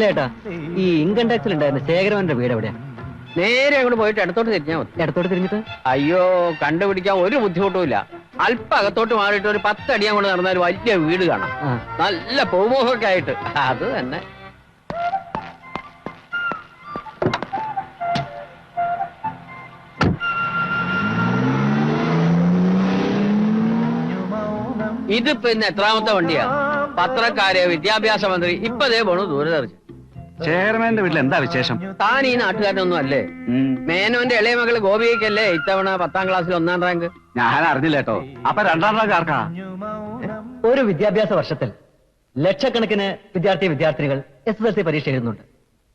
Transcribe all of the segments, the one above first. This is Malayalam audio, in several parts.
ചേട്ടാ, ഈ ഇൻകം ടാക്സിൽ ഉണ്ടായിരുന്ന ശേഖരവന്റെ വീട് എവിടെയാ? നേരെ അങ്ങോട്ട് പോയിട്ട് ഇടത്തോട്ട് തിരിഞ്ഞാൽ മതി. ഇടത്തോട്ട് തിരിഞ്ഞിട്ട്? അയ്യോ, കണ്ടുപിടിക്കാൻ ഒരു ബുദ്ധിമുട്ടുമില്ല. അല്പം അകത്തോട്ട് മാറിയിട്ട് ഒരു 10 അടി അങ്ങോട്ട് നടന്നാൽ വലിയ വീട് കാണാം. നല്ല പൂമോഹമൊക്കെ ആയിട്ട്. അത് തന്നെ. ഇതിപ്പോ ഇന്ന് എത്രാമത്തെ വണ്ടിയാ? പത്രക്കാര്, വിദ്യാഭ്യാസ മന്ത്രി, ഇപ്പതേ പോണു ദൂരദർശൻ. ചെയർമാന്റെ വീട്ടിൽ എന്താ വിശേഷം? താൻ ഈ നാട്ടുകാരനൊന്നും അല്ലേ? മേനോന്റെ ഇളയ മകള് ഗോപികയ്ക്കല്ലേ ഇത്തവണ 10ാം ക്ലാസ്സിൽ 1ാം റാങ്ക്? ഞാൻ അറിഞ്ഞില്ല കേട്ടോ. അപ്പൊ 2ാം റാങ്ക് ആർക്കാ? ഒരു വിദ്യാഭ്യാസ വർഷത്തിൽ ലക്ഷക്കണക്കിന് വിദ്യാർത്ഥിനികൾ SSLC പരീക്ഷ എഴുതുന്നുണ്ട്.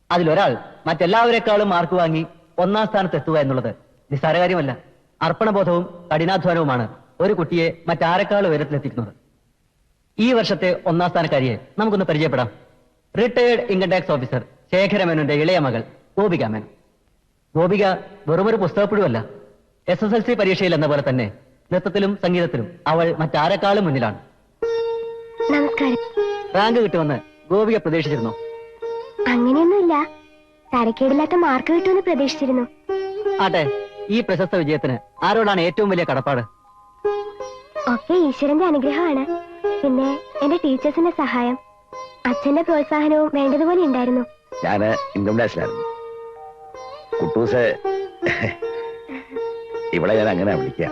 അതിലൊരാൾ മറ്റെല്ലാവരെക്കാളും മാർക്ക് വാങ്ങി 1ാം സ്ഥാനത്ത് എത്തുക എന്നുള്ളത് നിസ്സാര കാര്യമല്ല. അർപ്പണബോധവും കഠിനാധ്വാനവുമാണ് ഒരു കുട്ടിയെ മറ്റാരെക്കാളും ഉയരത്തിലെത്തിക്കുന്നത്. ഈ വർഷത്തെ 1ാം സ്ഥാനക്കാരിയെ നമുക്കൊന്ന് പരിചയപ്പെടാം. റിട്ടയേർഡ് ഇൻകം ടാക്സ് ഓഫീസർ ശേഖരമേനോന്റെ ഇളയ മകൾ ഗോപിക മേനോൻ. ഗോപിക വെറുമൊരു പുസ്തകപ്പുഴുവല്ല. SSLC പരീക്ഷയിൽ എന്ന പോലെ തന്നെ നൃത്തത്തിലും സംഗീതത്തിലും അവൾ മറ്റാരെക്കാളും മുന്നിലാണ്. നമസ്കാരം. റാങ്ക് കിട്ടുമെന്ന് ഗോപിക പ്രതീക്ഷിച്ചിരുന്നു? അങ്ങനെയൊന്നുമില്ല, തരക്കേടില്ലാത്ത മാർക്ക് കിട്ടുമെന്ന് പ്രതീക്ഷിച്ചിരുന്നു. ആട്ടെ, ഈ പ്രശസ്ത വിജയത്തിന് ആരോടാണ് ഏറ്റവും വലിയ കടപ്പാട്? ഒക്കെ ഈശ്വരന്റെ അനുഗ്രഹമാണ്. പിന്നെ എന്റെ ടീച്ചേഴ്സിന്റെ സഹായം, അച്ഛന്റെ പ്രോത്സാഹനവും വേണ്ടതുപോലെ ഉണ്ടായിരുന്നു. ഞാന് ഇൻകം ടാക്സിലായിരുന്നു. കുട്ടൂസ് ഇവിടെ ഞാൻ അങ്ങനെ വിളിക്കുക.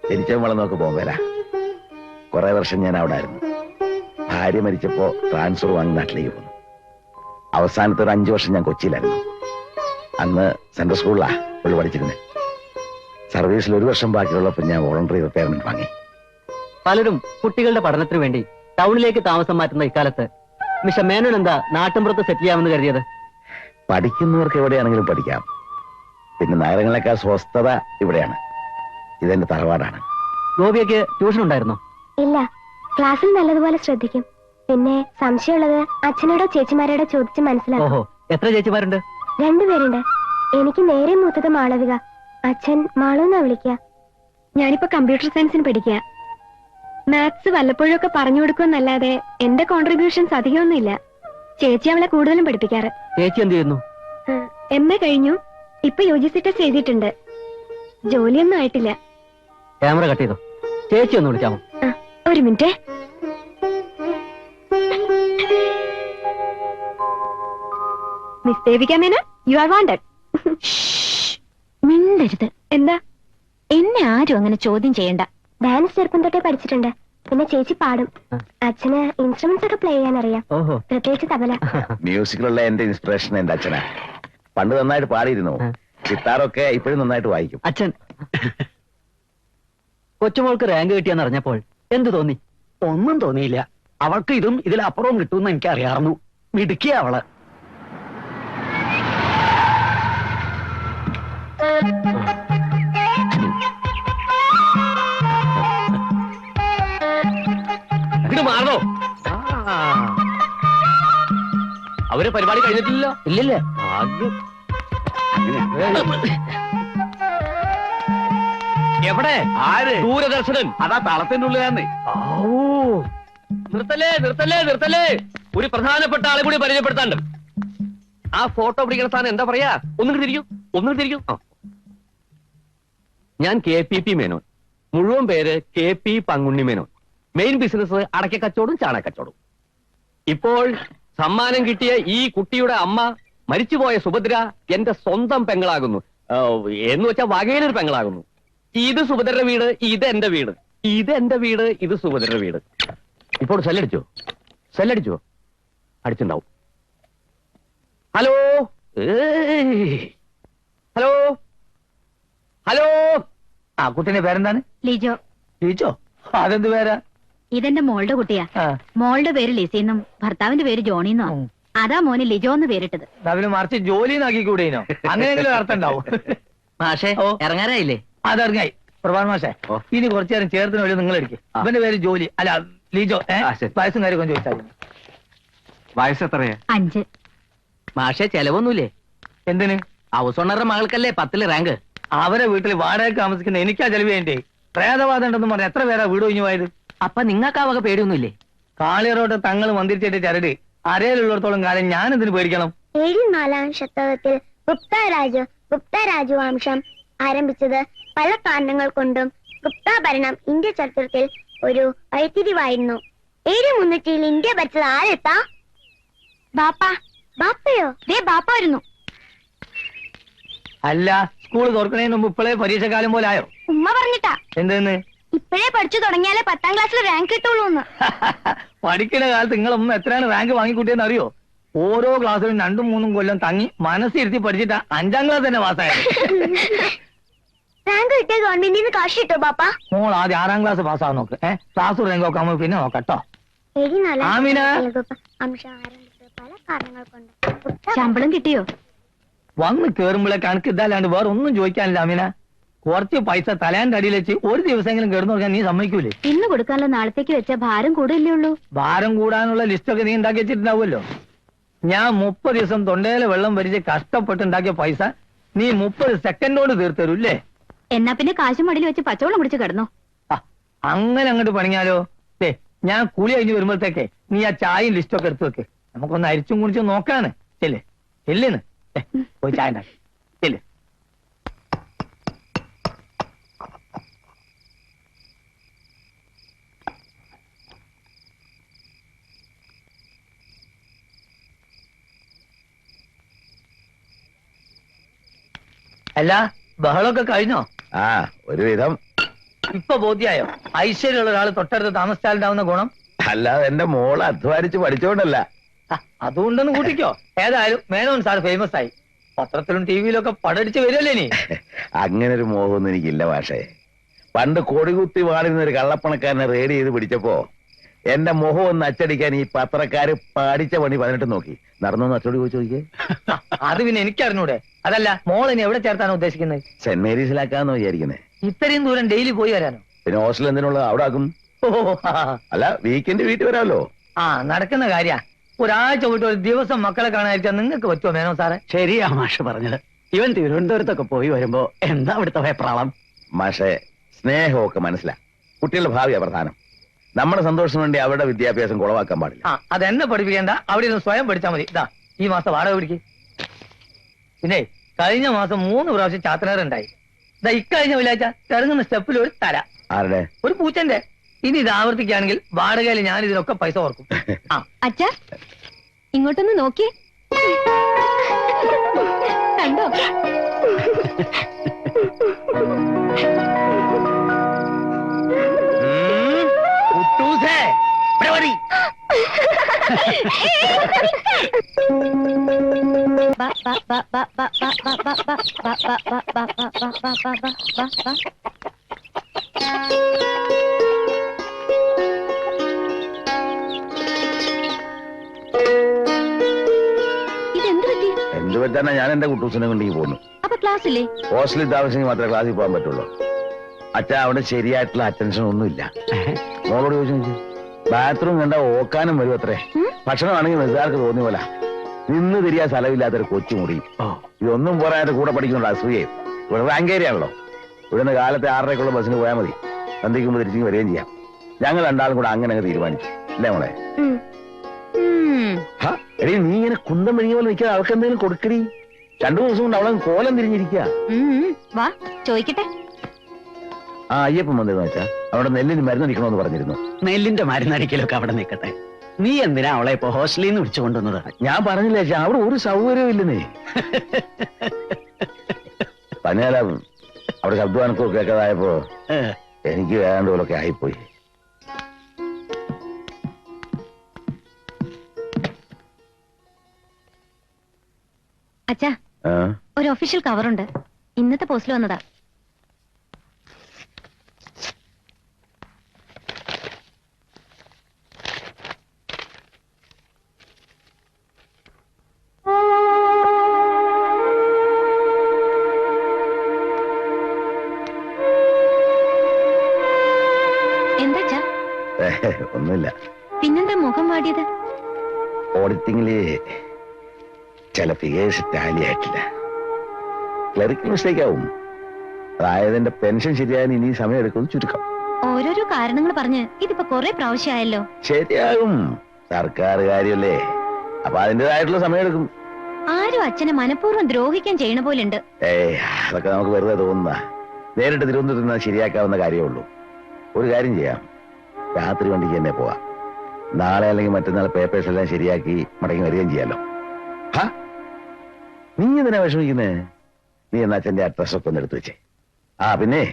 ജനിച്ച വളർന്നൊക്കെ പോകുമ്പോല കുറെ വർഷം ഞാൻ അവിടെ ആയിരുന്നു. ഭാര്യ മരിച്ചപ്പോ ട്രാൻസ്ഫർ വാങ്ങി നാട്ടിലേക്ക് പോന്നു. അവസാനത്തെ ഒരു 5 വർഷം ഞാൻ കൊച്ചിയിലായിരുന്നു. അന്ന് സെൻട്രൽ സ്കൂളിലാ പുള്ളി പഠിച്ചിരുന്നത്. സർവീസിൽ 1 വർഷം ബാക്കിയുള്ളപ്പോൾ ഞാൻ വോളണ്ടറി റിട്ടയർമെന്റ് വാങ്ങി. പലരും കുട്ടികളുടെ പഠനത്തിനു വേണ്ടി ടൗണിലേക്ക് താമസം മാറ്റുന്ന ഇക്കാലത്ത് മിസ്റ്റർ മേനോൻ എന്താ നാട്ടിൻപുറത്ത് സെറ്റിൽ ചെയ്യാമെന്ന് കരുതിയത്? പഠിക്കുന്നവർക്ക് എവിടെയാണെങ്കിലും പഠിക്കാം. പിന്നെ നഗരങ്ങളെക്കാൾ സ്വസ്ഥത ഇവിടെയാണ്. ഇതെന്റെ തറവാടാണ്. ഗോപിയയ്ക്ക് ട്യൂഷൻ ഉണ്ടായിരുന്നോ? ഇല്ല, ക്ലാസ്സിൽ നല്ലതുപോലെ ശ്രദ്ധിക്കും. പിന്നെ സംശയമുള്ളത് അച്ഛനോടോ ചേച്ചിമാരോടോ ചോദിച്ച് മനസ്സിലാക്കും. ഓഹോ, എത്ര ചേച്ചിമാരുണ്ട്? 2 പേരുണ്ട്. എനിക്ക് നേരെ മൂത്തത് മാളവിക. അച്ഛൻ മാളു എന്നാ വിളിക്കുക. ഞാനിപ്പോ കമ്പ്യൂട്ടർ സയൻസിന് പഠിക്കുക. മാത്സ് വല്ലപ്പോഴൊക്കെ പറഞ്ഞു കൊടുക്കുമെന്നല്ലാതെ എന്റെ കോൺട്രിബ്യൂഷൻസ് അധികമൊന്നുമില്ല. ചേച്ചി അവളെ കൂടുതലും പഠിപ്പിക്കാറ്. ചേച്ചി എന്ത് ചെയ്യുന്നു? MA കഴിഞ്ഞു. ഇപ്പൊ UGC ടെസ്റ്റ് എഴുതിയിട്ടുണ്ട്. ജോലിയൊന്നും ആയിട്ടില്ല. ക്യാമറ കട്ട് ചെയ്തോ. ചേച്ചി ഒന്ന് വിളിക്കാമോ? ഒരു minute. Miss Devika Menon, you are wanted. മിണ്ടരുത്. എന്താ? എന്നെ ആരും അങ്ങനെ ചോദ്യം ചെയ്യണ്ട. ഡാൻസ് ചെറുപ്പം തൊട്ടേ പഠിച്ചിട്ടുണ്ട്. പിന്നെ ചേച്ചി പാടും. അച്ഛന് ഇൻസ്ട്രുമെന്റ്സ് ഒക്കെ പ്ലേ ചെയ്യാൻ അറിയാം, പ്രത്യേകിച്ച് തബല. മ്യൂസിക്കിലുള്ള എന്റെ ഇൻസ്പിറേഷൻ എന്റെ അച്ഛനാ. പണ്ട് നന്നായിട്ട് പാടിയിരുന്നു. ഗിത്താറൊക്കെ ഇപ്പോഴും നന്നായിട്ട് വായിക്കും. അച്ഛൻ കൊച്ചുമോൾക്ക് റാങ്ക് കിട്ടിയെന്ന് അറിഞ്ഞപ്പോൾ എന്ത് തോന്നി? ഒന്നും തോന്നിയില്ല. അവൾക്ക് ഇതും ഇതിലപ്പുറവും കിട്ടുമെന്ന് എനിക്ക് അറിയാറുന്നു. മിടുക്കിയ അവള്. മാറണോ? അവര് പരിപാടി കഴിഞ്ഞിട്ടില്ലല്ലോ. ഇല്ലില്ലേ? എവിടെ? ആര്? ദൂരദർശനൻ. അതാ തളത്തിന്റെ ഉള്ളിലാന്ന്. നിർത്തല്ലേ നിർത്തല്ലേ നിർത്തല്ലേ, ഒരു പ്രധാനപ്പെട്ട ആളെ കൂടി പരിചയപ്പെടുത്താണ്ട്. ആ ഫോട്ടോ പിടിക്കുന്ന സ്ഥാനം എന്താ പറയാ? ഒന്നും തിരിക്കും. ഞാൻ KPP മേനോൻ. മുഴുവൻ പേര് KP Pankunni Menon. Main business അടക്ക കച്ചവടവും ചാണകച്ചവടവും. ഇപ്പോൾ സമ്മാനം കിട്ടിയ ഈ കുട്ടിയുടെ അമ്മ മരിച്ചുപോയ സുഭദ്ര എന്റെ സ്വന്തം പെങ്ങളാകുന്നു. എന്ന് വെച്ചാൽ വകയിലൊരു പെങ്ങളാകുന്നു. ഇത് സുഭദ്രയുടെ വീട്, ഇത് എന്റെ വീട്. ഇത് സുഭദ്രയുടെ വീട്. ഇപ്പോൾ സെല്ലടിച്ചോ? അടിച്ചിണ്ടാവും. ഹലോ ആ കുട്ടീന്റെ പേരെന്താണ്? ലിജോ. ലിജോ? അതെന്ത് പേരാ? ഇതെന്റെ മോളുടെ കുട്ടിയാ. മോളുടെ പേര് ലിസിന്നും ഭർത്താവിന്റെ പേര് ജോണിന്നോ. അതാ മോന് ലിജോ എന്ന് പേരിട്ടത്. അവന് മറിച്ച് ജോലി നാക്കിക്കൂടേനോ? അങ്ങനെയെങ്കിലും അർത്ഥം ഉണ്ടാവും. മാഷേ, ഇറങ്ങാറായില്ലേ? അതിറങ്ങായി. പ്രഭാൻ മാഷേ, ഇനി കുറച്ചു നേരം ചേർത്തിന് വേണ്ടി നിങ്ങൾ എടുക്കും. അവന്റെ പേര് ജോലി, അല്ല ലിജോ. വയസ്സും കാര്യമൊക്കെ ചോദിച്ചാൽ. വയസ്സ് എത്രയാ? 5. മാഷേ, ചെലവൊന്നുമില്ലേ? എന്തിന്? ഹൗസ് ഓണറുടെ മകൾക്കല്ലേ 10ൽ റാങ്ക്. അവരെ വീട്ടിൽ വാടക താമസിക്കുന്ന എനിക്കാ ചെലവ് ചെയ്യണ്ടേ? പ്രേതവാദം ഉണ്ടെന്ന് പറഞ്ഞ എത്ര പേരാ വീട് ഒഴിഞ്ഞു പോയത്? അപ്പൊ നിങ്ങൾക്ക് ആ വക പേടിയൊന്നുമില്ലേ? കാളിയറോട്ട് തങ്ങൾ മന്ദിരിച്ചിട്ട് ചരട് അരയിലുള്ളിടത്തോളം കാലം ഞാൻ ഇതിന് പേടിക്കണം. 4-ാം ശതകത്തിൽ ഗുപ്ത രാജവംശം ആരംഭിച്ചത് പല കാരണങ്ങൾ കൊണ്ടും ഗുപ്ത ഭരണം ഇന്ത്യ ചരിത്രത്തിൽ ഒരു വഴിത്തിരിവായിരുന്നു. 300 ഇന്ത്യ ഭരിച്ചത് ആരെത്താ? ബാപ്പയോ? ബാപ്പ വരുന്നു. അല്ല, സ്കൂൾ തുറക്കണതിന് മുമ്പ് ഇപ്പോഴേ പരീക്ഷക്കാലം പോലെ ആയോ? ഉമ്മ പറഞ്ഞിട്ടാ. എന്തെന്ന്? ഇപ്പോഴേ പഠിച്ചു തുടങ്ങിയാലേ 10ാം ക്ലാസ്സിൽ റാങ്ക് കിട്ടുള്ളൂ. പഠിക്കുന്ന കാലത്ത് നിങ്ങളൊന്നും എത്രയാണ് റാങ്ക് വാങ്ങിക്കൂട്ടിയെന്ന് അറിയോ? ഓരോ ക്ലാസ്സിലും 2-3 കൊല്ലം തങ്ങി മനസ്സിരുത്തി പഠിച്ചിട്ടാ 5ാം ക്ലാസ് തന്നെ പാസ്സായത്. റാങ്ക് കിട്ടിയ ഗവൺമെന്റിൽ നിന്ന് കാശ് കിട്ടോ ബാപ്പ? മോൾ ആദ്യം 6ാം ക്ലാസ് പാസ്സാകാൻ നോക്ക്. ക്ലാസ് റാങ്ക് ഒക്കെ ആവുമ്പോ പിന്നെ നോക്കട്ടോ. ആമിന. പല കാരണങ്ങൾ കൊണ്ട് ശമ്പളം കിട്ടിയോ? വന്ന് കേറുമ്പോഴേ കണക്ക് ഇതല്ലാണ്ട് വേറെ ഒന്നും ചോദിക്കാനില്ല അമീന. കുറച്ച് പൈസ തലേന്റെ അടിയിൽ വെച്ച് ഒരു ദിവസമെങ്കിലും കിടന്നു നോക്കാൻ നീ സമ്മതിക്കൂലേ? ഇന്ന് കൊടുക്കാനുള്ള നാളത്തേക്ക് വെച്ച ഭാരം കൂടല്ലേ ഉള്ളൂ. ഭാരം കൂടാനുള്ള ലിസ്റ്റൊക്കെ നീ ഉണ്ടാക്കി വെച്ചിട്ടുണ്ടാവുമല്ലോ. ഞാൻ 30 ദിവസം തൊണ്ടയിലെ വെള്ളം വരിച്ച് കഷ്ടപ്പെട്ടുണ്ടാക്കിയ പൈസ നീ 30 സെക്കൻഡ് കൊണ്ട് തീർത്തരൂല്ലേ? എന്നാ പിന്നെ കാശും മടിയിൽ വെച്ച് പച്ചവെള്ളം കുടിച്ച് കിടന്നോ. അങ്ങനെ അങ്ങോട്ട് പണിഞ്ഞാലോ? ഞാൻ കൂലി കഴിഞ്ഞ് വരുമ്പോഴത്തേക്ക് നീ ആ ചായയും ലിസ്റ്റൊക്കെ എടുത്തു വെക്ക്. നമുക്കൊന്ന് അരിച്ചും കുടിച്ചും നോക്കാണ്. ചെല്ലേ ചെല്ലേന്ന് പോയി ചായ ഉണ്ടാക്കി ചെല്ലേ. അല്ല, ബഹളമൊക്കെ കഴിഞ്ഞോ? ഒരുവിധം. ഇപ്പൊ ബോധ്യായോ ഐശ്വര്യമുള്ള ഒരാൾ തൊട്ടടുത്ത് താമസിച്ചാലുണ്ടാവുന്ന ഗുണം? അല്ലാതെ എന്റെ മോള് അധ്വാനിച്ച് പഠിച്ചോണ്ടല്ല. അതുകൊണ്ടൊന്നും കൂട്ടിക്കോ. ഏതായാലും മേനോൻ സാർ ഫേമസ് ആയി. പത്രത്തിലും ടിവിയിലൊക്കെ പടടിച്ച് വരുമല്ലേ നീ? അങ്ങനെ ഒരു മോഹമൊന്നും എനിക്കില്ല പക്ഷേ. പണ്ട് കൊടികുത്തി വാളിരുന്ന ഒരു കള്ളപ്പണക്കാരനെ റെയ്ഡ് ചെയ്ത് പിടിച്ചപ്പോ എന്റെ മുഖം ഒന്ന് അച്ചടിക്കാൻ ഈ പത്രക്കാര് പഠിച്ച പണി 18 നോക്കി. നടന്നോന്ന് അച്ചടി പോയി ചോദിക്കേ. അത് പിന്നെ എനിക്കറിഞ്ഞൂടെ? അതല്ല, മോളിനെ എവിടെ ചേർത്താനോ ഉദ്ദേശിക്കുന്നത്? സെന്റ് മേരീസിലാക്കാന്നോ വിചാരിക്കുന്നേ. ഇത്രയും ദൂരം ഡെയിലി പോയി വരാനോ? പിന്നെ ഹോസ്റ്റൽ എന്തിനുള്ളത് അവിടെ ആക്കും. അല്ല, വീക്കെൻഡ് വീട്ടിൽ വരാമല്ലോ. നടക്കുന്ന കാര്യ. ഒരാഴ്ച പോയിട്ട് ഒരു ദിവസം മക്കളെ കാണാതിരിക്കാൻ നിങ്ങൾക്ക് പറ്റുമോ മേനോ സാറേ? ശരിയാ മാഷ് പറഞ്ഞത്. ഇവൻ തിരുവനന്തപുരത്തൊക്കെ പോയി വരുമ്പോ എന്താ അവിടുത്തെ വെപ്രാളം? മാഷെ, സ്നേഹമൊക്കെ മനസ്സിലാ. കുട്ടികളുടെ ഭാവിയാ പ്രധാനം. നമ്മുടെ സന്തോഷത്തിന് വേണ്ടി അവരുടെ വിദ്യാഭ്യാസം കുളവാക്കാൻ പാടില്ല. അതെന്നെ പഠിപ്പിക്കേണ്ട, അവിടെ ഇരുന്ന് സ്വയം പഠിച്ചാൽ മതി. ഇതാ ഈ മാസം വാടക പിടിക്ക്. പിന്നെ കഴിഞ്ഞ മാസം 3 പ്രാവശ്യം ചാത്തനേറുണ്ടായി. ഇതാ ഇക്കഴിഞ്ഞ വെള്ളിയാഴ്ച ഇറങ്ങുന്ന സ്റ്റെപ്പിൽ ഒരു തല. ആരുടെ? ഒരു പൂച്ചന്റെ. ഇനി ഇത് ആവർത്തിക്കുകയാണെങ്കിൽ വാടകയിൽ ഞാൻ ഇതിനൊക്കെ പൈസ ഓർക്കും. അച്ഛാ, ഇങ്ങോട്ടൊന്ന് നോക്കി കണ്ടോ? എന്ത് പറ്റാനാ? ഞാൻ എന്റെ കുട്ടൂസിനെ കൊണ്ടേക്ക് പോകുന്നു. അപ്പൊ ക്ലാസ്സില്ലേ? ഹോസ്റ്റലിൽ താമസിച്ചെങ്കിൽ മാത്രമേ ക്ലാസ്സിൽ പോകാൻ പറ്റുള്ളൂ. അച്ഛാ, അവിടെ ശരിയായിട്ടുള്ള അറ്റൻഷൻ ഒന്നുമില്ല. മോളോട് ചോദിച്ചു. ബാത്റൂം കണ്ട ഓക്കാനും വരും അത്രേ. ഭക്ഷണമാണെങ്കിൽ നിസ്സാർക്ക് തോന്നിയ പോലെ നിന്ന് തിരിയാൻ സ്ഥലമില്ലാത്തൊരു കൊച്ചുമുറി. ഇതൊന്നും പോരാതെ കൂടെ പഠിക്കുന്നുണ്ട് അസൂയയും. ഇവിടെ റാങ്ക് ഏരിയാണല്ലോ. ഇവിടുന്ന് കാലത്തെ 6:30 ബസ്സിന് പോയാൽ മതി. സന്ധിക്കുമ്പോൾ തിരിച്ചു വരികയും ചെയ്യാം. ഞങ്ങൾ രണ്ടാളും കൂടെ അങ്ങനെ തീരുമാനിച്ചു. അല്ലേ മോളെ? എടീ, നീ ഇങ്ങനെ കുന്തം മെഴുകിയ പോലെ നിൽക്കാതെ അവൾക്ക് എന്തെങ്കിലും കൊടുക്കടി. 2 ദിവസം കൊണ്ട് അവളെ കോലം തിരിഞ്ഞിരിക്കുക. വാ ചോദിക്കട്ടെ. അയ്യപ്പം വന്നിരുന്നു വെച്ചാ അവിടെ നെല്ലിന് മരുന്നടിക്കണമെന്ന് പറഞ്ഞിരുന്നു. നെല്ലിന്റെ മരുന്നടിക്കലൊക്കെ അവിടെ നിൽക്കട്ടെ. നീ എന്തിനാ അവളെ ഇപ്പൊ ഹോസ്റ്റലിൽ നിന്ന് വിളിച്ചു കൊണ്ടുവന്നത്? ഞാൻ പറഞ്ഞില്ല ചേച്ചാ, അവിടെ ഒരു സൗകര്യവും ഇല്ലെന്നേ. പനിയാല അവിടെ ശബ്ദവാനക്കോ കേൾക്കാതായപ്പോ എനിക്ക് വേണ്ട പോലൊക്കെ ആയിപ്പോയി. അച്ഛാ, ഒരു ഒഫീഷ്യൽ കവറുണ്ട്. ഇന്നത്തെ പോസ്റ്റിൽ വന്നതാ. എന്താ? ഒന്നുമില്ല. പിന്നെന്താ മുഖം വാടിയത്? ഓഡിറ്റിംഗില് ചില ഫിഗേഴ്സ് ടാലി ആയിട്ടില്ല. ക്ലറിക്കൽ മിസ്റ്റേക്ക് ആവും. അതായത് എന്റെ പെൻഷൻ ശരിയായാലും ഇനി സമയം എടുക്കുന്നത് ചുരുക്കം. ഓരോരോ കാരണങ്ങൾ പറഞ്ഞ് ഇതിപ്പോ കുറെ പ്രാവശ്യമായല്ലോ. ശരിയാകും, സർക്കാർ കാര്യല്ലേ. അപ്പൊ അതിൻ്റെതായിട്ടുള്ള സമയം എടുക്കും. ആരും അച്ഛനെ മനഃപൂർവ്വം ദ്രോഹിക്കാൻ ചെയ്യണ പോലുണ്ട്. അതൊക്കെ നമുക്ക് വെറുതെ തോന്നുന്ന. നേരിട്ട് തിരുവനന്തപുരത്ത് നിന്ന് ശരിയാക്കാവുന്ന കാര്യമേ ഉള്ളൂ. ഒരു കാര്യം ചെയ്യാം, രാത്രി വണ്ടിക്ക് തന്നെ പോവാം. നാളെ അല്ലെങ്കിൽ മറ്റന്നാൾ പേപ്പേഴ്സ് എല്ലാം ശരിയാക്കി മടങ്ങി വരികയും ചെയ്യാലോ. നീ എന്തിനാ വിഷമിക്കുന്നേ? നീ എന്നാ അച്ഛന്റെ അഡ്രസ്സൊക്കെ ഒന്ന് എടുത്തു വെച്ചേ. പിന്നെ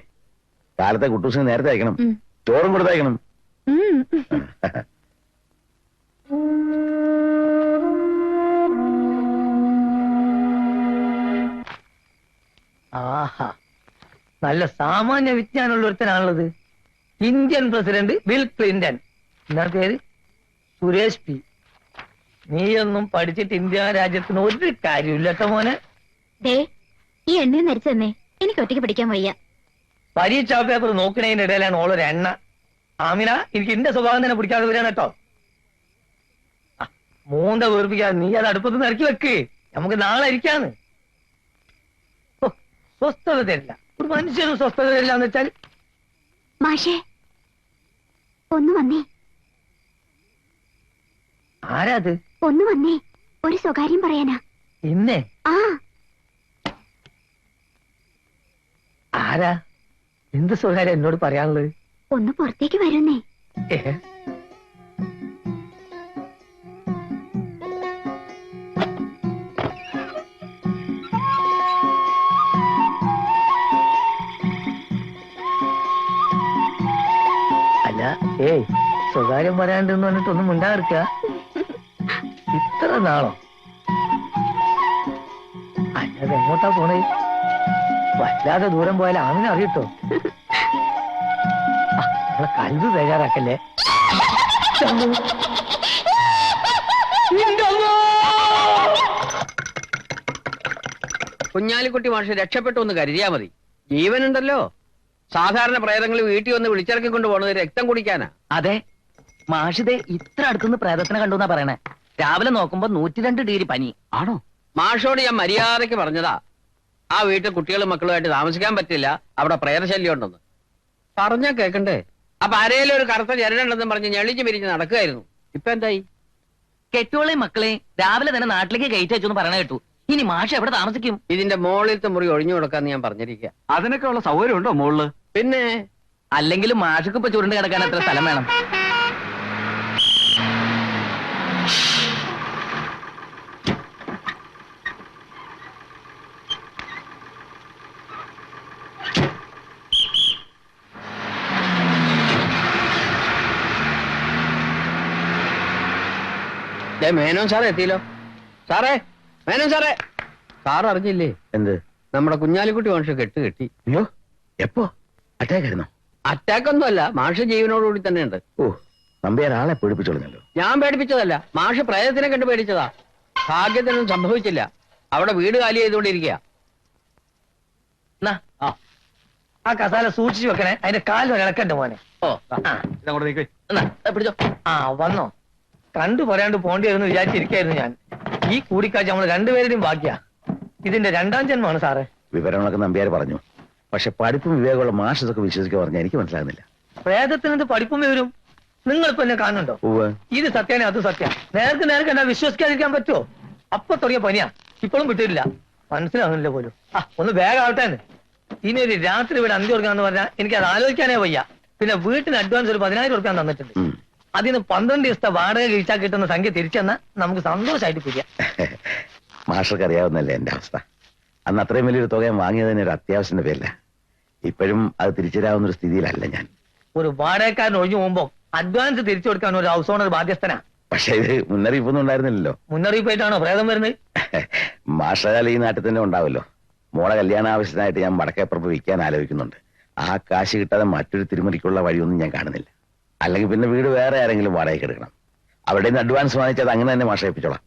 കാലത്തെ കുട്ടൂസിന് നേരത്തെ അയക്കണം, ചോറും കൊടുത്തയക്കണം. ആഹാ, നല്ല സാമാന്യ വിജ്ഞാനമുള്ള ഒരുത്തനാണുള്ളത്. Indian president Bill Clinton. എന്താ പേര്? സുരേഷ് പി. നീയൊന്നും പഠിച്ചിട്ട് ഇന്ത്യ രാജ്യത്തിന് ഒരു കാര്യമില്ല കേട്ടോ മോനെ. ഈ എണ്ണ നരിച്ചു തന്നെ, എനിക്ക് ഒറ്റയ്ക്ക് പിടിക്കാൻ വയ്യ. പരീക്ഷാ പേപ്പർ നോക്കണതിന്റെ ഇടയിലാണ് ഓളൊരു എണ്ണ. ആമിന, എനിക്ക് എന്റെ സ്വഭാവം തന്നെ പിടിക്കാതെ വരാൻ കേട്ടോ. മൂന്ത വീർപ്പിക്കാതെ നീ അത് അടുപ്പത്ത് ഇറക്കി വെക്ക്. നമുക്ക് നാളെ ഇരിക്കാന്ന്. സ്വസ്ഥത തരില്ല, ഒരു മനുഷ്യനും സ്വസ്ഥത തരില്ല എന്ന് വെച്ചാൽ. മാഷേ ഒന്ന് വന്നേ. ആരാ അത്? ഒന്ന് വന്നേ, ഒരു സ്വകാര്യം പറയാനാ. ഇന്നേ? ആ. ആരാ? എന്ത് സ്വകാര്യം എന്നോട് പറയാനുള്ളത്? ഒന്ന് പുറത്തേക്ക് വരുന്നേ. അല്ല, സ്വകാര്യം പറയാണ്ടെന്ന് പറഞ്ഞിട്ടൊന്നും മിണ്ടാതിരിക്ക. ഇത്ര നാളോ? അല്ലാതെ എങ്ങോട്ടാ പോണേ? വല്ലാതെ ദൂരം പോയാൽ ആമിനെ അറിയട്ടോ. നമ്മളെ കൽവ് ബേജാറാക്കല്ലേ. കുഞ്ഞാലിക്കുട്ടി മാഷ് രക്ഷപ്പെട്ടു എന്ന് കരുതിയാ മതി. ജീവനുണ്ടല്ലോ. സാധാരണ പ്രേതങ്ങൾ വീട്ടിൽ വന്ന് വിളിച്ചിറക്കി കൊണ്ട് പോണത് രക്തം കുടിക്കാനാ. അതെ, മാഷിതെ ഇത്ര അടുത്തുനിന്ന് പ്രേതത്തിനെ കണ്ടു എന്നാ പറയണേ. രാവിലെ നോക്കുമ്പോ 102 ഡിഗ്രി പനി. ആണോ? മാഷോട് ഞാൻ മര്യാദയ്ക്ക് പറഞ്ഞതാ, ആ വീട്ടിൽ കുട്ടികളും മക്കളുമായിട്ട് താമസിക്കാൻ പറ്റില്ല, അവിടെ പ്രേതശല്യം ഉണ്ടെന്ന്. പറഞ്ഞാ കേക്കണ്ടേ? അപ്പൊ ആരേലും ഒരു കറുത്ത ജരടുണ്ടെന്ന് പറഞ്ഞ് ഞെളിച്ച് പിരിഞ്ഞ് നടക്കുകയായിരുന്നു. ഇപ്പൊ എന്തായി? കെട്ടുകളെയും മക്കളെയും രാവിലെ തന്നെ നാട്ടിലേക്ക് കയറ്റി വെച്ചു പറയണ കേട്ടു. ഇനി മാഷ് എവിടെ താമസിക്കും? ഇതിന്റെ മോളിലത്തെ മുറി ഒഴിഞ്ഞു കൊടുക്കാന്ന് ഞാൻ പറഞ്ഞിരിക്കുക. അതിനൊക്കെ ഉള്ള സൗകര്യം ഉണ്ടോ മുകളില്? പിന്നെ അല്ലെങ്കിലും മാഷക്ക് ഇപ്പൊ ചുരുണ്ട് കിടക്കാൻ എത്ര സ്ഥലം വേണം? മേനോൻ സാറേ എത്തിയല്ലോ. സാറേ, മേനോൻ സാറേ. സാർ അറിഞ്ഞില്ലേ? എന്ത്? നമ്മുടെ കുഞ്ഞാലിക്കുട്ടി മാഷ് കെട്ടി. അയ്യോ, എപ്പോ? അറ്റാക്ക് ആയിരുന്നോ? അറ്റാക്ക് ഒന്നും അല്ല, മാഷ് ജീവനോടുകൂടി തന്നെ ഉണ്ട്. നമ്പ്യാർ ആളെ പേടിപ്പിച്ചോളഞ്ഞല്ലോ. ഞാൻ പേടിപ്പിച്ചതല്ല, മാഷ് പ്രേതത്തിനെ കണ്ട് പേടിച്ചതാ. ഭാഗ്യത്തിനൊന്നും സംഭവിച്ചില്ല. അവിടെ വീട് കാലി ചെയ്തുകൊണ്ടിരിക്കുക. ആ കസാല സൂക്ഷിച്ചു വെക്കണേ, അതിന്റെ കാലിൽ ഇളക്കണ്ട മോനെ. പിടിച്ചോ. വന്നോ? കണ്ടു പറയാണ്ട് പോണ്ടി വരുന്നു വിചാരിച്ചിരിക്കായിരുന്നു ഞാൻ. ഈ കൂടിക്കാഴ്ച നമ്മൾ രണ്ടുപേരുടെയും ബാക്കിയാ. ഇതിന്റെ 2ാം ജന്മമാണ് സാറേ. വിവരങ്ങളൊക്കെ നമ്പ്യാർ പറഞ്ഞു. പക്ഷെ പഠിപ്പും വിവേകമുള്ള മാഷ് ഇതൊക്കെ വിശ്വസിക്കാൻ പറഞ്ഞാൽ എനിക്ക് മനസ്സിലാകുന്നില്ല. പ്രേതത്തിനെന്ത് പഠിപ്പും വിവരും? നിങ്ങളിപ്പോ എന്നെ കാണുന്നുണ്ടോ? ഇത് സത്യാനെ അത് സത്യം. നേർക്ക് എന്താ വിശ്വസിക്കാതിരിക്കാൻ പറ്റുമോ? അപ്പൊ തുടങ്ങിയ പനിയാ, ഇപ്പോഴും വിട്ടിട്ടില്ല. മനസ്സിലാകുന്നില്ല പോലും. ഒന്ന് വേഗാവട്ടെ. ഇനി ഒരു രാത്രി ഇവിടെ അന്തി കൊടുക്കാന്ന് പറഞ്ഞാൽ എനിക്ക് അത് ആലോചിക്കാനേ വയ്യ. പിന്നെ വീട്ടിന് അഡ്വാൻസ് ഒരു 10,000 രൂപ തന്നിട്ടുണ്ട്. അതിന് 12 ദിവസത്തെ വാടക കഴിച്ചാൽ കിട്ടുന്ന സംഖ്യ തിരിച്ചെന്നാ നമുക്ക് സന്തോഷമായിട്ട് പിരിയാം. മാഷർക്ക് അറിയാവുന്നല്ലേ എന്റെ അവസ്ഥ. അന്ന് അത്രയും വലിയൊരു തുക വാങ്ങിയതിന് ഒരു അത്യാവശ്യത്തിന്റെ പേരില്ല. ഇപ്പോഴും അത് തിരിച്ചു തരാവുന്ന ഒരു സ്ഥിതിയിലല്ല ഞാൻ. ഒരു വാടകക്കാരൻ ഒഴിഞ്ഞു പോകുമ്പോ അഡ്വാൻസ് തിരിച്ചു കൊടുക്കാൻ ഒരു ഹൗസ് ഓണർ ബാധ്യസ്ഥനാ. പക്ഷെ ഇത് മുന്നറിയിപ്പൊന്നും ഉണ്ടായിരുന്നില്ലല്ലോ. മുന്നറിയിപ്പായിട്ടാണോ പ്രേതം വരുന്നത്? മാഷാൽ ഈ നാട്ടിൽ തന്നെ ഉണ്ടാവല്ലോ. മോളെ കല്യാണ ആവശ്യത്തിനായിട്ട് ഞാൻ വടക്കേപ്പുറത്ത് വിൽക്കാൻ ആലോചിക്കുന്നുണ്ട്. ആ കാശ് കിട്ടാതെ മറ്റൊരു തിരുമറിക്കുള്ള വഴിയൊന്നും ഞാൻ കാണുന്നില്ല. അല്ലെങ്കിൽ പിന്നെ വീട് വേറെ ആരെങ്കിലും വാടകയ്ക്ക് എടുക്കണം. അവിടെ നിന്ന് അഡ്വാൻസ് വാങ്ങിച്ചത് അങ്ങനെ തന്നെ മാഷ ഏൽപ്പിച്ചോളാം.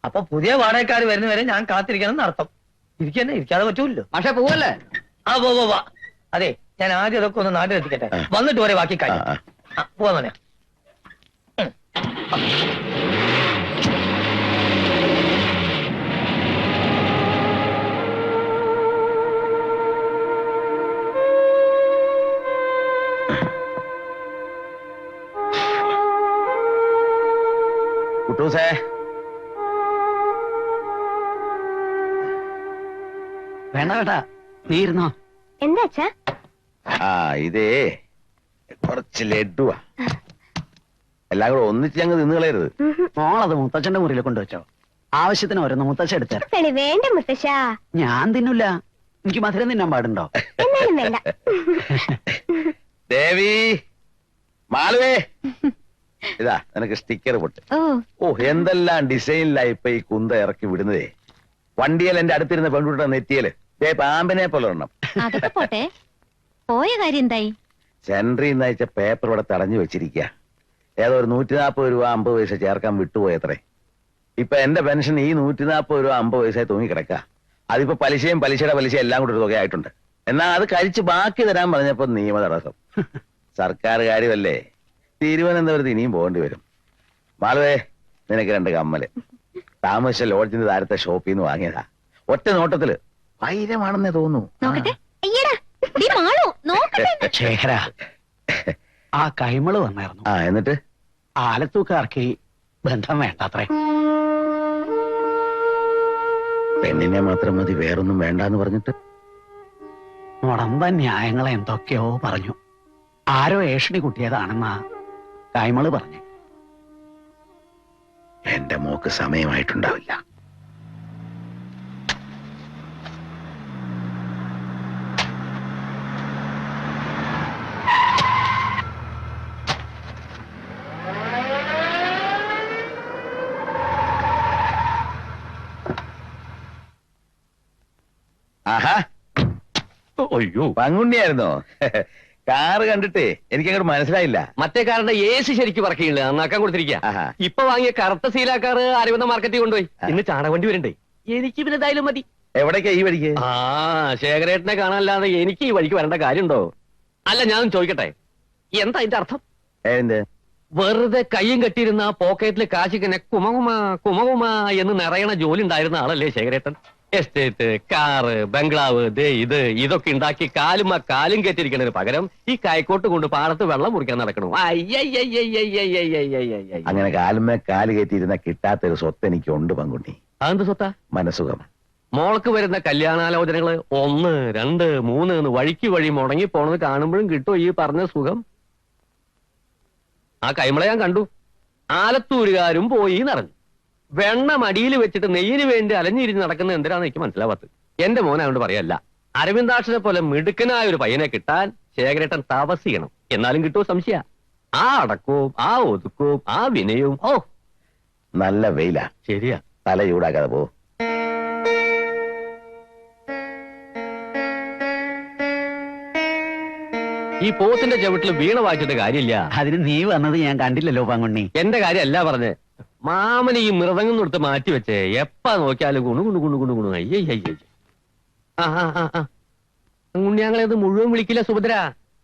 അപ്പൊ പുതിയ വാടകക്കാർ വരുന്നവരെ ഞാൻ കാത്തിരിക്കണം എന്നർത്ഥം. ഇരിക്കാതെ പറ്റൂല്ലോ. പക്ഷെ പോവല്ലേ? പോവാ. അതെ, ഞാൻ ആദ്യം അതൊക്കെ ഒന്ന് നാട്ടിലെത്തിക്കട്ടെ, വന്നിട്ട് വരെ ബാക്കി കാര്യം. പോവാ മോനെ. കുട്ടൂസേ, വേണ്ട വേണ്ട നീ ഇരുന്നോ. എന്താ അച്ഛാ? ആ ഇതേ കുറച്ച് ലഡുവാ. എല്ലാം കൂടെ ഒന്നിച്ച് ഞങ്ങൾ നിന്ന് കളയരുത്. മോളത് മുത്തച്ഛന്റെ മുറിയിൽ കൊണ്ടുവച്ചോ. ആവശ്യത്തിന് ഓരോന്ന് മുത്തച്ഛ എടുത്തരാം. കളി വേണ്ട മുത്തശ്ശാ. ഞാൻ തിന്നില്ല. എനിക്ക് മധുരം തിന്നാൻ പാടുണ്ടോ? എന്നാലും വേണ്ട. ദേവി, മാളുവേ, ഇതാ നിനക്ക് സ്റ്റിക്കർ പൊട്ട്. ഓ എന്തെല്ലാം ഡിസൈനിലായി ഇപ്പൊ ഈ കുന്ത ഇറക്കി വിടുന്നതേ. വണ്ടിയിൽ എന്റെ അടുത്തിരുന്ന പെൺകുട്ടിയുടെ നെറ്റിയല് പാമ്പിനെ പോലെ ഒരെണ്ണം. അതൊക്കെ പോട്ടെ, പോയ കാര്യം എന്തായി? സെൻട്രിൽ നിന്ന് അയച്ച പേപ്പർ ഇവിടെ തടഞ്ഞു വെച്ചിരിക്കുക. ഏതോ ഒരു 140 രൂപ 50 പൈസ ചേർക്കാൻ വിട്ടുപോയത്രേ. ഇപ്പൊ എന്റെ പെൻഷൻ ഈ 140 രൂപ 50 പൈസ തൂങ്ങിക്കിടക്ക. അതിപ്പോ പലിശയും പലിശയുടെ പലിശ എല്ലാം കൂടി ഒരു തുകയായിട്ടുണ്ട്. എന്നാ അത് കഴിച്ച് ബാക്കി തരാൻ പറഞ്ഞപ്പോ നിയമ തടസ്സം. സർക്കാർ കാര്യമല്ലേ, തിരുവനന്തപുരത്ത് ഇനിയും പോകേണ്ടി വരും. മാളുവേ, നിനക്ക് 2 കമ്മല് താമസിച്ച ലോഡ്ജിന്റെ താരത്തെ ഷോപ്പിൽ നിന്ന് വാങ്ങിയതാ. ഒറ്റ നോട്ടത്തില് വൈരമാണെന്നേ തോന്നുന്നു. നോക്കട്ടെ. അയ്യടാ, ദേ മാളു, നോക്കട്ടെ. ശേഖര, ആ കൈമള് വന്നായിരുന്നു. ആ എന്നിട്ട് ആലത്തൂക്കാർക്ക് ബന്ധം വേണ്ടാത്രേ. പെണ്ണിനെ മാത്രം മതി, വേറൊന്നും വേണ്ടാന്ന് പറഞ്ഞിട്ട് മുടമ്പ ന്യായങ്ങളെ എന്തൊക്കെയോ പറഞ്ഞു. ആരോ ഏഷണി കുട്ടിയതാണെന്നാ കൈമള് പറഞ്ഞു. എന്റെ മോക്ക് സമയമായിട്ടുണ്ടാവില്ല. ആഹാ, അയ്യോ, പങ്കുണ്ണിയായിരുന്നോ? കാറ് കണ്ടിട്ടേ എനിക്കങ്ങോട്ട് മനസ്സിലായില്ല. മറ്റേ കാറിന്റെ AC ശരിക്കും പറക്കില്ല, നന്നാക്കാൻ കൊടുത്തിരിക്കുക. ആഹാ. ഇപ്പൊ വാങ്ങിയ കറുത്ത സീലാക്കാറ് അരവിന്ദ മാർക്കറ്റിൽ കൊണ്ടുപോയി. ഇന്ന് ചാണകവണ്ടി വരണ്ടേ? എനിക്ക് പിന്നെ എന്തായാലും മതി. എവിടേക്കാ ഈ വഴിക്ക്? ആ ശേഖരേട്ടനെ കാണാനല്ലാതെ എനിക്ക് ഈ വഴിക്ക് വരേണ്ട കാര്യമുണ്ടോ? അല്ല, ഞാൻ ചോദിക്കട്ടെ, എന്താ അതിന്റെ അർത്ഥം? എന്ത്? വെറുതെ കയ്യും കെട്ടിയിരുന്ന പോക്കറ്റിൽ കാശിക്കനെ കുമകുമ കുമകുമ എന്ന് നിറയണ ജോലി ഉണ്ടായിരുന്ന ആളല്ലേ ശേഖരേട്ടൻ? എസ്റ്റേറ്റ്, കാറ്, ബംഗ്ലാവ്, ദേ ഇതൊക്കെ ഉണ്ടാക്കി കാലും കെട്ടിരിക്കുന്നതിന് പകരം ഈ കൈക്കോട്ട് കൊണ്ട് പാടത്ത് വെള്ളം മുറിക്കാൻ നടക്കണു. അങ്ങനെ കാലുമേ കാല് കയറ്റിയിരുന്ന കിട്ടാത്തൊരു സ്വത്ത് എനിക്കുണ്ട് പങ്കുണ്ണി. അതെന്ത് സ്വത്താ? മനസുഖം. മോൾക്ക് വരുന്ന കല്യാണാലോചനകള് 1, 2, 3 എന്ന് വഴിക്ക് വഴി മുടങ്ങി പോണത് കാണുമ്പോഴും കിട്ടും ഈ പറഞ്ഞ സുഖം. ആ കൈമള ഞാൻ കണ്ടു. ആലത്തൂരുകാരും പോയി നിറഞ്ഞു. വെണ്ണ മടിയിൽ വെച്ചിട്ട് നെയ്യിന് വേണ്ടി അലഞ്ഞിരിഞ്ഞ് നടക്കുന്നത് എന്തിനാന്ന് എനിക്ക് മനസ്സിലാവാത്തത്. എന്റെ മോനായോണ്ട് പറയല്ല, അരവിന്ദാക്ഷനെ പോലെ മിടുക്കനായ ഒരു പയ്യനെ കിട്ടാൻ ശേഖരേട്ടൻ തപസ് ചെയ്യണം. എന്നാലും കിട്ടുമോ സംശയ. ആ അടക്കവും ആ ഒതുക്കവും ആ വിനയവും. ഓ നല്ല വെയിലാ. ശരിയാ. തല ചൂടാക്കാതെ പോ. ഈ പോത്തിന്റെ ചവിട്ടിൽ വീണ വായിച്ചിട്ട് കാര്യമില്ല. അതിന് നീ വന്നത് ഞാൻ കണ്ടില്ലല്ലോ പങ്കുണ്ണി. എന്റെ കാര്യമല്ല പറഞ്ഞ്, മാമന് ഈ മൃതങ്ങം കൊടുത്ത് മാറ്റി വെച്ചേ എപ്പാ നോക്കിയാലും ഗുണു ഗുണു ഗുണു ഗുണു ഗുണു അയ്യേ. ഞങ്ങളത് മുഴുവൻ വിളിക്കില്ല സുഭദ്ര.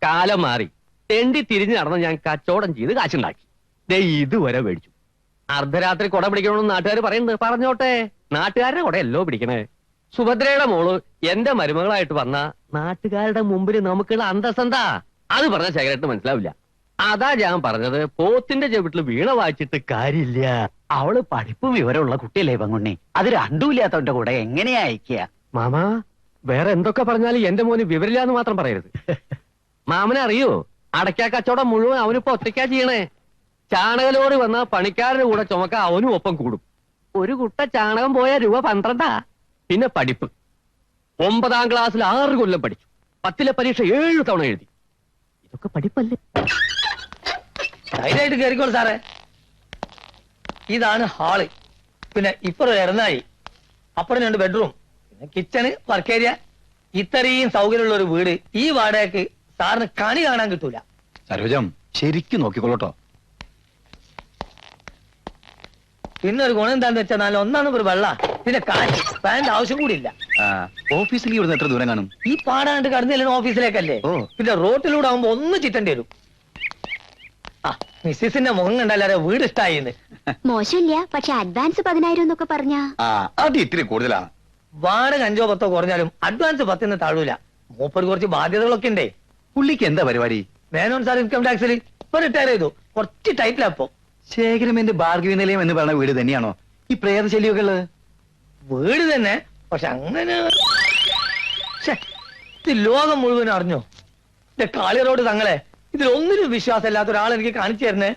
കാലം മാറി. തെണ്ടി തിരിഞ്ഞ് നടന്ന് ഞാൻ കച്ചവടം ചെയ്ത് കാശുണ്ടാക്കി. ദേ ഇതുവരെ മേടിച്ചു. അർദ്ധരാത്രി കൊട പിടിക്കണമെന്ന് നാട്ടുകാർ പറയുന്നത്. പറഞ്ഞോട്ടെ, നാട്ടുകാരുടെ കൊടയല്ലോ പിടിക്കണേ. സുഭദ്രയുടെ മോള് എന്റെ മരുമകളായിട്ട് വന്ന നാട്ടുകാരുടെ മുമ്പിൽ നമുക്കുള്ള അന്തസ്സെന്താ? അത് പറഞ്ഞ ശേഖരട്ട് മനസ്സിലാവില്ല. അതാ ഞാൻ പറഞ്ഞത്, പോത്തിന്റെ ചവിട്ടിൽ വീണ വായിച്ചിട്ട് കാര്യമില്ല. അവള് പഠിപ്പും വിവരമുള്ള കുട്ടിയല്ലേ പങ്കുണ്ണി. അത് രണ്ടുമില്ലാത്തവന്റെ കൂടെ എങ്ങനെയാ അയക്കുക? മാമാ, വേറെ എന്തൊക്കെ പറഞ്ഞാലും എന്റെ മോന് വിവരില്ലാന്ന് മാത്രം പറയരുത്. മാമനെ അറിയോ, അടയ്ക്കാ കച്ചവടം മുഴുവൻ അവനിപ്പോ ഒറ്റയ്ക്കാ ചെയ്യണേ. ചാണകലോറി വന്ന പണിക്കാരന്റെ കൂടെ ചുമക്ക അവനും ഒപ്പം കൂടും. ഒരു കുട്ട ചാണകം പോയ രൂപ 12. പിന്നെ പഠിപ്പ്. 9ാം ക്ലാസ്സിൽ 6 കൊല്ലം പഠിച്ചു. 10ലെ പരീക്ഷ 7 തവണ എഴുതി. ഇതൊക്കെ പഠിപ്പല്ലേ? ധൈര്യമായിട്ട് കയറിക്കോളൂ സാറേ. ഇതാണ് ഹാള്. പിന്നെ ഇപ്പുറം ഇറന്നായി. അപ്പുറം 2 ബെഡ്റൂം, പിന്നെ കിച്ചണ്, വർക്ക് ഏരിയ. ഇത്രയും സൗകര്യമുള്ള ഒരു വീട് ഈ വാടകയ്ക്ക് സാറിന് കണി കാണാൻ കിട്ടൂല. സരോജം ശരിക്കും നോക്കിക്കോളൂട്ടോ. പിന്നെ ഒരു ഗുണം എന്താന്ന് വെച്ചാൽ നല്ല 1 നമ്പർ വെള്ള, പിന്നെ കാറ്റ്, ഫാനിന്റെ ആവശ്യം കൂടി ഇല്ല. ഓഫീസിലേക്ക് ഇവിടുന്ന് എത്ര ദൂരം കാണും? ഈ പാടാണ്ട് കടന്നില്ല ഓഫീസിലേക്കല്ലേ. പിന്നെ റോട്ടിലൂടെ ആവുമ്പോ ഒന്ന് ചിറ്റേണ്ടി വരും. ആ മിസ്സിന്റെ മുഖം കണ്ടല്ലാരെ വീട് ഇഷ്ടായിന്ന്. മോശമില്ല, പക്ഷെ അഡ്വാൻസ് 10,000 എന്നൊക്കെ പറഞ്ഞാ. അത് ഇത്തിരി കൂടുതലാ. വാടക 5 10 കുറഞ്ഞാലും അഡ്വാൻസ് 10 താഴൂല. മൂപ്പര് കുറച്ച് ബാധ്യതകളൊക്കെ ഉണ്ടേ. പുള്ളിക്ക് എന്താ പരിപാടി? മേനോൻ സാർ ഇൻകം ടാക്സിൽ ഇപ്പൊ റിട്ടയർ ചെയ്തു. കുറച്ച് ടൈറ്റിലപ്പോ. ശേഖരമേന്റെ ഭാർഗവി നിലയം എന്ന് പറഞ്ഞ വീട് തന്നെയാണോ ഈ പ്രേതശല്യമൊക്കെ ഉള്ളത്? വീട് തന്നെ, പക്ഷെ അങ്ങനെ ഇത് ലോകം മുഴുവൻ അറിഞ്ഞോ? കാളിയറോട് തങ്ങളെ ഇതിലൊന്നിനും വിശ്വാസമില്ലാത്ത ഒരാൾ എനിക്ക് കാണിച്ചു തരുന്നേ.